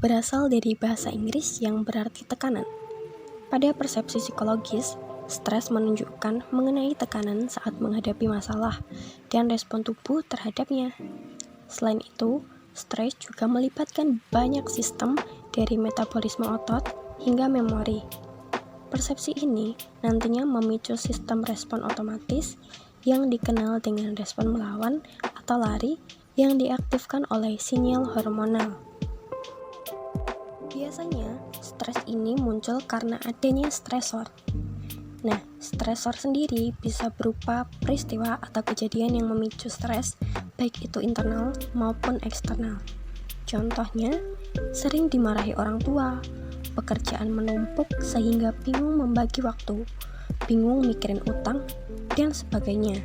berasal dari bahasa Inggris yang berarti tekanan. Pada persepsi psikologis, stres menunjukkan mengenai tekanan saat menghadapi masalah dan respon tubuh terhadapnya. Selain itu, stres juga melibatkan banyak sistem dari metabolisme otot hingga memori. Persepsi ini nantinya memicu sistem respon otomatis yang dikenal dengan respon melawan atau lari yang diaktifkan oleh sinyal hormonal. Biasanya, stres ini muncul karena adanya stresor. Nah, stresor sendiri bisa berupa peristiwa atau kejadian yang memicu stres, baik itu internal maupun eksternal. Contohnya, sering dimarahi orang tua, pekerjaan menumpuk sehingga bingung membagi waktu, bingung mikirin utang, dan sebagainya.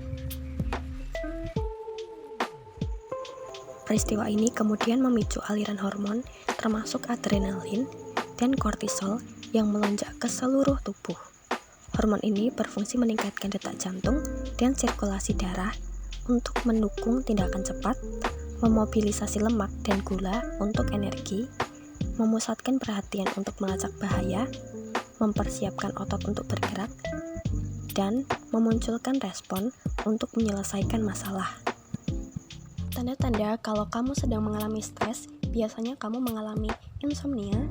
Peristiwa ini kemudian memicu aliran hormon termasuk adrenalin dan kortisol yang melonjak ke seluruh tubuh. Hormon ini berfungsi meningkatkan detak jantung dan sirkulasi darah untuk mendukung tindakan cepat, memobilisasi lemak dan gula untuk energi, memusatkan perhatian untuk melacak bahaya, mempersiapkan otot untuk bergerak, dan memunculkan respon untuk menyelesaikan masalah. Tanda-tanda kalau kamu sedang mengalami stres, biasanya kamu mengalami insomnia,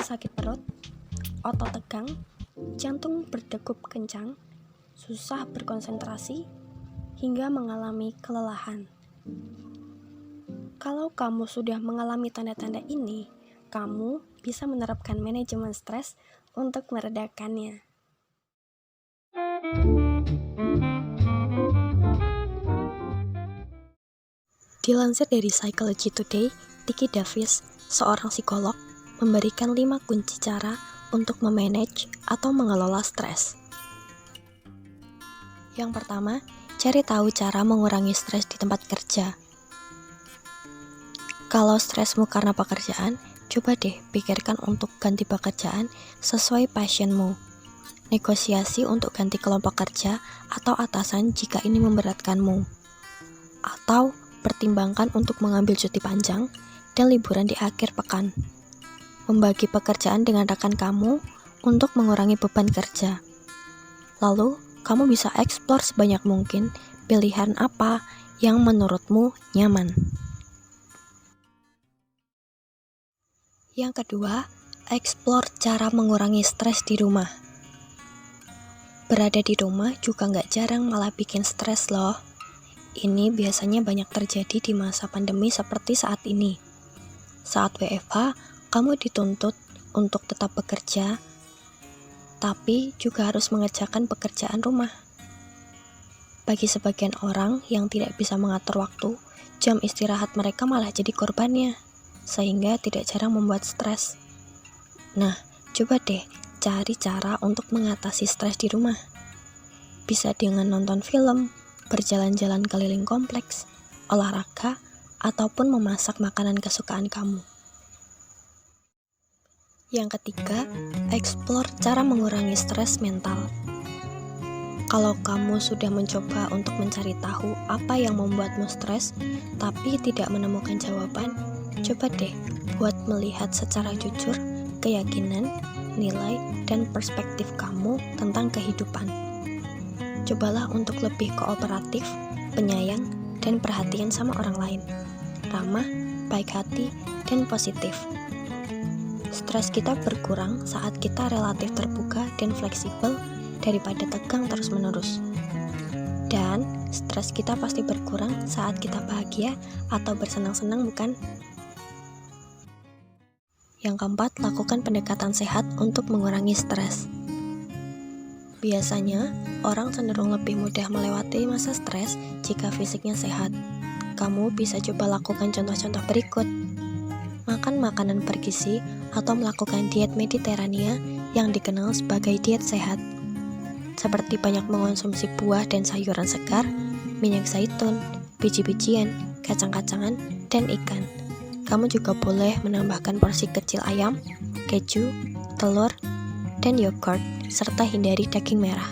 sakit perut, otot tegang, jantung berdegup kencang, susah berkonsentrasi, hingga mengalami kelelahan. Kalau kamu sudah mengalami tanda-tanda ini, kamu bisa menerapkan manajemen stres untuk meredakannya. Dilansir dari Psychology Today, Tiki Davis, seorang psikolog, memberikan 5 kunci cara untuk memanage atau mengelola stres. Yang pertama, cari tahu cara mengurangi stres di tempat kerja. Kalau stresmu karena pekerjaan, coba deh pikirkan untuk ganti pekerjaan sesuai passionmu. Negosiasi untuk ganti kelompok kerja atau atasan jika ini memberatkanmu. Atau pertimbangkan untuk mengambil cuti panjang dan liburan di akhir pekan. Membagi pekerjaan dengan rekan kamu untuk mengurangi beban kerja. Lalu, kamu bisa eksplor sebanyak mungkin pilihan apa yang menurutmu nyaman. Yang kedua, eksplor cara mengurangi stres di rumah. Berada di rumah juga nggak jarang malah bikin stres loh. Ini biasanya banyak terjadi di masa pandemi seperti saat ini. Saat WFH, kamu dituntut untuk tetap bekerja, tapi juga harus mengerjakan pekerjaan rumah. Bagi sebagian orang yang tidak bisa mengatur waktu, jam istirahat mereka malah jadi korbannya, sehingga tidak jarang membuat stres. Nah, coba deh cari cara untuk mengatasi stres di rumah. Bisa dengan nonton film, berjalan-jalan keliling kompleks, olahraga, ataupun memasak makanan kesukaan kamu. Yang ketiga, eksplor cara mengurangi stres mental. Kalau kamu sudah mencoba untuk mencari tahu apa yang membuatmu stres, tapi tidak menemukan jawaban, coba deh buat melihat secara jujur keyakinan, nilai, dan perspektif kamu tentang kehidupan. Cobalah untuk lebih kooperatif, penyayang, dan perhatian sama orang lain. Ramah, baik hati, dan positif. Stres kita berkurang saat kita relatif terbuka dan fleksibel daripada tegang terus-menerus. Dan stres kita pasti berkurang saat kita bahagia atau bersenang-senang, bukan? Yang keempat, lakukan pendekatan sehat untuk mengurangi stres. Biasanya, orang cenderung lebih mudah melewati masa stres jika fisiknya sehat. Kamu bisa coba lakukan contoh-contoh berikut. Makan makanan bergizi atau melakukan diet Mediterania yang dikenal sebagai diet sehat. Seperti banyak mengonsumsi buah dan sayuran segar, minyak zaitun, biji-bijian, kacang-kacangan, dan ikan. Kamu juga boleh menambahkan porsi kecil ayam, keju, telur, dan yogurt, serta hindari daging merah.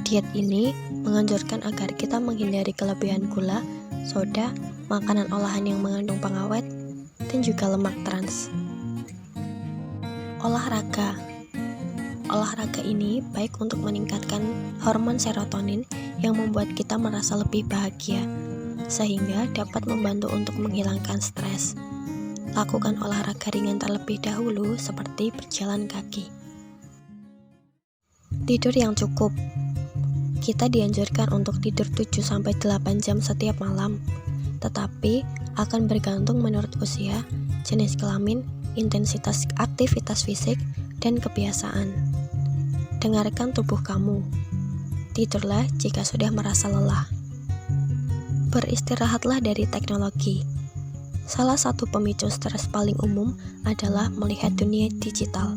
Diet ini menganjurkan agar kita menghindari kelebihan gula, soda, makanan olahan yang mengandung pengawet, dan juga lemak trans. Olahraga. Olahraga ini baik untuk meningkatkan hormon serotonin yang membuat kita merasa lebih bahagia, sehingga dapat membantu untuk menghilangkan stres. Lakukan olahraga ringan terlebih dahulu seperti berjalan kaki. Tidur yang cukup. Kita dianjurkan untuk tidur 7-8 jam setiap malam, tetapi akan bergantung menurut usia, jenis kelamin, intensitas aktivitas fisik, dan kebiasaan. Dengarkan tubuh kamu. Tidurlah jika sudah merasa lelah. Beristirahatlah dari teknologi. Salah satu pemicu stres paling umum adalah melihat dunia digital.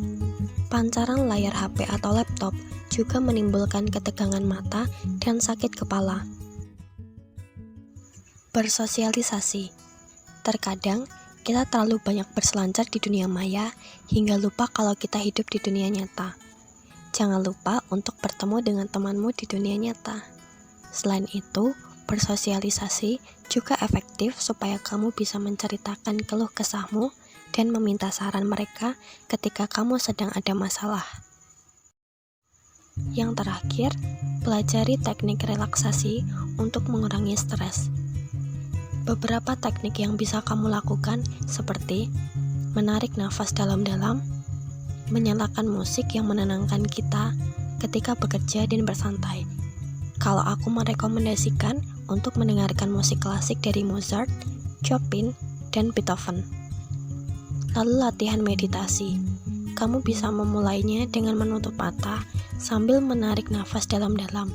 Pancaran layar HP atau laptop juga menimbulkan ketegangan mata dan sakit kepala. Bersosialisasi. Terkadang kita terlalu banyak berselancar di dunia maya hingga lupa kalau kita hidup di dunia nyata. Jangan lupa untuk bertemu dengan temanmu di dunia nyata. Selain itu, bersosialisasi juga efektif supaya kamu bisa menceritakan keluh kesahmu dan meminta saran mereka ketika kamu sedang ada masalah. Yang terakhir, pelajari teknik relaksasi untuk mengurangi stres. Beberapa teknik yang bisa kamu lakukan seperti menarik nafas dalam-dalam, menyalakan musik yang menenangkan kita ketika bekerja dan bersantai. Kalau aku merekomendasikan untuk mendengarkan musik klasik dari Mozart, Chopin, dan Beethoven. Lalu latihan meditasi. Kamu bisa memulainya dengan menutup mata sambil menarik nafas dalam-dalam.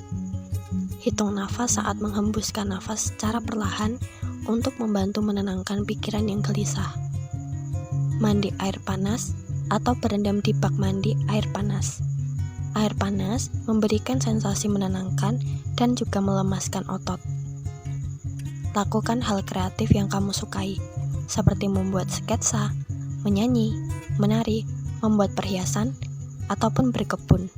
Hitung nafas saat menghembuskan nafas secara perlahan untuk membantu menenangkan pikiran yang gelisah. Mandi air panas atau berendam di bak mandi air panas. Air panas memberikan sensasi menenangkan dan juga melemaskan otot. Lakukan hal kreatif yang kamu sukai, seperti membuat sketsa, menyanyi, menari, membuat perhiasan, ataupun berkebun.